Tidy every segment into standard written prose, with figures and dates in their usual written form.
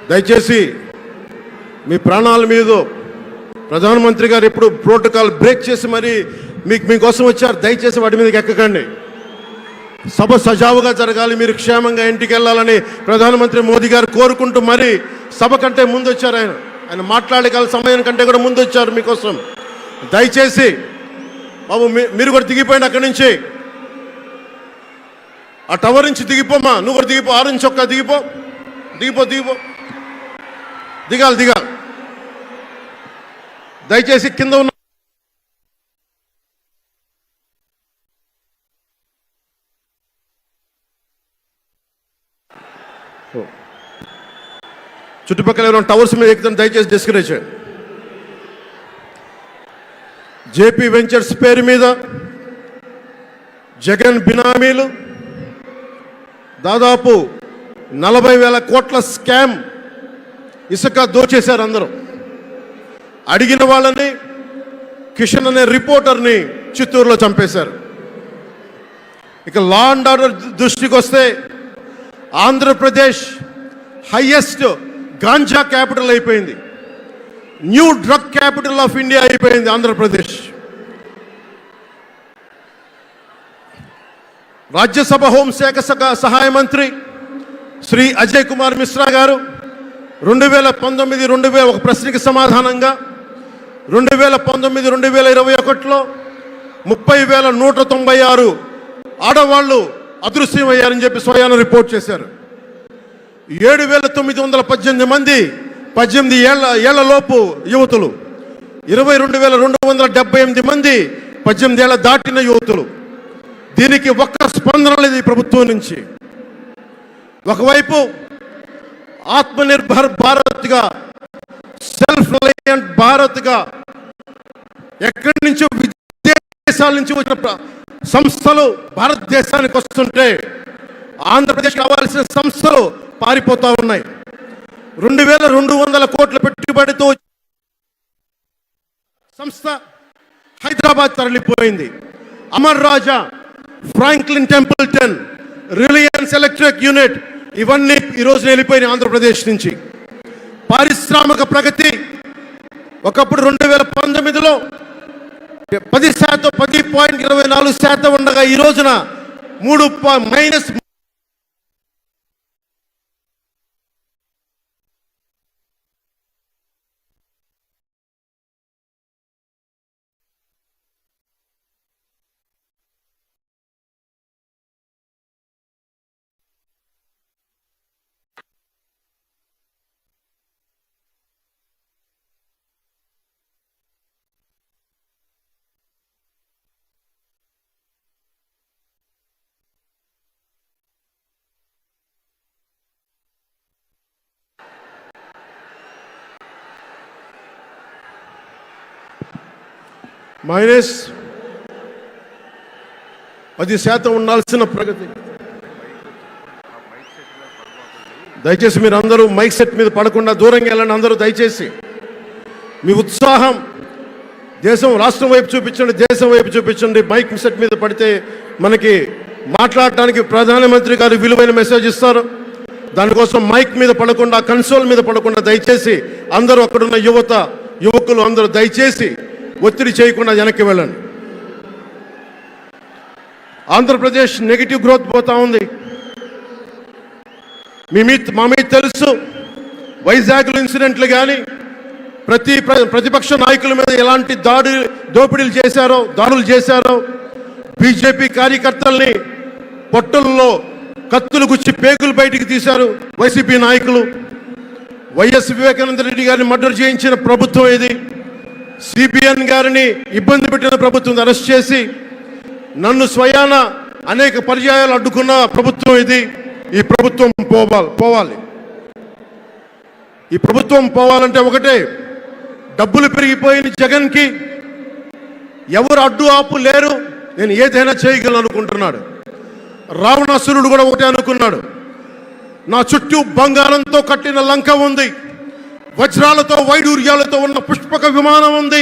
దయచేసి మీ ప్రాణాల మీద ప్రధానమంత్రి గారు ఎప్పుడు ప్రోటోకాల్ బ్రేక్ చేసి మరి మీకోసం వచ్చారు. దయచేసి వాటి మీదకి ఎక్కకండి. సభ సజావుగా జరగాలి, మీరు క్షేమంగా ఇంటికి వెళ్ళాలని ప్రధానమంత్రి మోదీ గారు కోరుకుంటూ మరి సభ కంటే ముందు వచ్చారు. ఆయన మాట్లాడగల సమయం కంటే కూడా ముందు వచ్చారు మీకోసం. దయచేసి బాబు మీరు కూడా దిగిపోయింది అక్కడి నుంచి, ఆ టవర్ నుంచి దిగిపోమా. నువ్వు కూడా దిగిపో, ఆరెంజ్ చొక్కా దిగిపో, దిగిపో దిగిపో దిగాలి. దయచేసి కింద ఉన్న చుట్టుపక్కల ఎవరైనా టవర్స్ మీద ఎక్కుతాను దయచేసి డిస్కరేజ్ చేయండి. జేపీ వెంచర్స్ పేరు మీద జగన్ బినామీలు దాదాపు 40,000 కోట్ల స్కామ్ ఇసుక దోచేశారు. అందరూ అడిగిన వాళ్ళని, కిషన్ అనే రిపోర్టర్ని చిత్తూరులో చంపేశారు. ఇక లా అండ్ ఆర్డర్ దృష్టికి వస్తే ఆంధ్రప్రదేశ్ హైయెస్ట్ గాంజా క్యాపిటల్ అయిపోయింది. New drug capital of India అయిపోయింది ఆంధ్రప్రదేశ్. రాజ్యసభ హోంశాఖ సహాయ మంత్రి శ్రీ అజయ్ కుమార్ మిశ్రా గారు 2019 ఒక ప్రశ్నకి సమాధానంగా 2019-2021లో 30,196 ఆడవాళ్ళు అదృశ్యమయ్యారని చెప్పి స్వయాన రిపోర్ట్ చేశారు. 7,918 మంది 18 ఏళ్ల లోపు యువతులు, 22,278 మంది 18 ఏళ్ల దాటిన యువతులు. దీనికి ఒక్క స్పందన లేదు ఈ ప్రభుత్వం నుంచి. ఒకవైపు ఆత్మనిర్భర్ భారత్గా, సెల్ఫ్ రిలయంట్ భారత్గా ఎక్కడి నుంచో విదేశాల నుంచి వచ్చిన సంస్థలు భారతదేశానికి వస్తుంటే ఆంధ్రప్రదేశ్ కావాల్సిన సంస్థలు పారిపోతా ఉన్నాయి. 2,200 కోట్ల పెట్టుబడితో సంస్థ హైదరాబాద్ తరలిపోయింది. Amara Raja, Franklin Templeton, Reliance Electric unit ఇవన్నీ ఈరోజు వెళ్ళిపోయినాయి ఆంధ్రప్రదేశ్ నుంచి. పారిశ్రామిక ప్రగతి ఒకప్పుడు 2019లో 10%, 10.24% ఉండగా ఈ రోజున -. -10% ఉండాల్సిన ప్రగతి. దయచేసి మీరు అందరూ మైక్ సెట్ మీద పడకుండా దూరంగా వెళ్ళండి. అందరూ దయచేసి మీ ఉత్సాహం రాష్ట్రం వైపు చూపించండి, దేశం వైపు చూపించండి. మైక్ సెట్ మీద పడితే మనకి మాట్లాడటానికి ప్రధానమంత్రి గారు విలువైన మెసేజ్ ఇస్తారు. దానికోసం మైక్ మీద పడకుండా, కన్సోల్ మీద పడకుండా దయచేసి అందరూ అక్కడున్న యువకులు అందరూ దయచేసి ఒత్తిడి చేయకుండా వెనక్కి వెళ్ళండి. ఆంధ్రప్రదేశ్ నెగిటివ్ గ్రోత్ పోతా ఉంది. మా మీద తెలుసు వైజాగ్లో ఇన్సిడెంట్లు కానీ ప్రతిపక్ష నాయకుల మీద ఎలాంటి దోపిడీలు చేశారో, బీజేపీ కార్యకర్తల్ని పొట్టల్లో కత్తులు గుచ్చి పేగులు బయటికి తీశారు వైసీపీ నాయకులు. వైఎస్ వివేకానంద రెడ్డి గారిని మర్డర్ చేయించిన ప్రభుత్వం ఇది. సిబిఎన్ గారిని ఇబ్బంది పెట్టిన ప్రభుత్వం అరెస్ట్ చేసి నన్ను స్వయాన అనేక పర్యాయాలు అడ్డుకున్న ప్రభుత్వం ఇది. ఈ ప్రభుత్వం పోవాలి. ఈ ప్రభుత్వం పోవాలంటే ఒకటే, డబ్బులు పెరిగిపోయిన జగన్కి ఎవరు అడ్డు ఆపు లేరు, నేను ఏదైనా చేయగలను అనుకుంటున్నాడు. రావణాసురుడు కూడా ఒకటే అనుకున్నాడు, నా చుట్టూ బంగారంతో కట్టిన లంక ఉంది, వజ్రాలతో వైడూర్యాలతో ఉన్న పుష్పక విమానం ఉంది,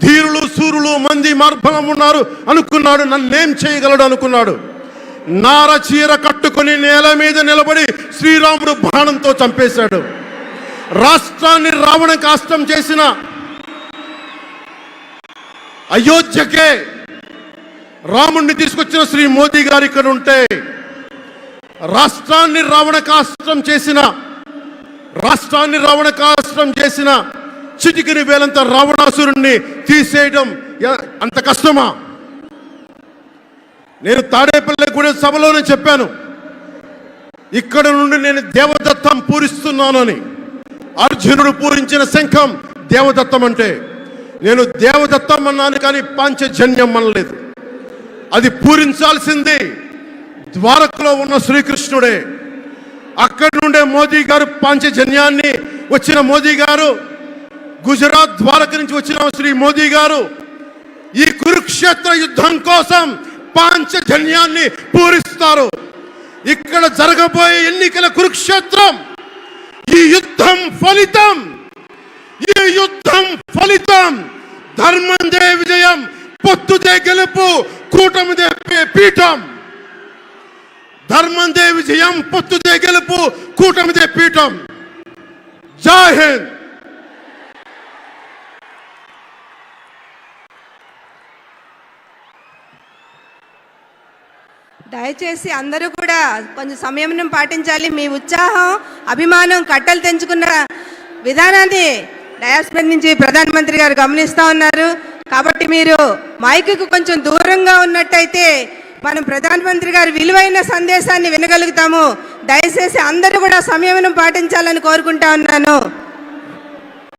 ధీరులు సూరులు మంది మార్బలం ఉన్నారు అనుకున్నాడు. నన్నేం చేయగలడు అనుకున్నాడు. నార చీర కట్టుకొని నేల మీద నిలబడి శ్రీరాముడు బాణంతో చంపేశాడు. రాష్ట్రాన్ని రావణ కాష్టం చేసిన అయోధ్యకే రాముణ్ణి తీసుకొచ్చిన శ్రీ మోదీ గారు ఇక్కడ ఉంటే, రాష్ట్రాన్ని రావణ కాష్టం చేసిన చిటికిని వేలంత రావణాసురుణ్ణి తీసేయడం అంత కష్టమా? నేను తాడేపల్లిగూడెం సభలోనే చెప్పాను, ఇక్కడ నుండి నేను దేవదత్తం పూరిస్తున్నానని. అర్జునుడు పూరించిన శంఖం దేవదత్తం అంటే నేను దేవదత్తం అన్నాను, కానీ పాంచజన్యం అనలేదు. అది పూరించాల్సింది ద్వారకలో ఉన్న శ్రీకృష్ణుడే. అక్కడి నుండే మోదీ గారు పాంచజన్యాన్ని వచ్చిన మోదీ గారు, గుజరాత్ ద్వారక నుంచి వచ్చిన శ్రీ మోదీ గారు ఈ కురుక్షేత్ర యుద్ధం కోసం పాంచజన్యాన్ని పూరిస్తారు. ఇక్కడ జరగబోయే ఎన్నికల కురుక్షేత్రం, ఈ యుద్ధం ఫలితం ధర్మందే విజయం, పొత్తుదే గెలుపు, కూటమిదే పీఠం. ధర్మందే విజయం, పొత్తుదే గెలుపు, కూటమిదే పీఠం. జై హింద్. దయచేసి అందరూ కూడా కొంచెం సమయం పాటించాలి. మీ ఉత్సాహం, అభిమానం కట్టలు తెంచుకున్న విధానాన్ని డయాస్ మీద నుంచి ప్రధానమంత్రి గారు గమనిస్తూ ఉన్నారు. కాబట్టి మీరు మైకుకు కొంచెం దూరంగా ఉన్నట్టయితే మనం ప్రధానమంత్రి గారి విలువైన సందేశాన్ని వినగలుగుతాము. దయచేసి అందరూ కూడా సమయం పాటించాలని కోరుకుంటా ఉన్నాను.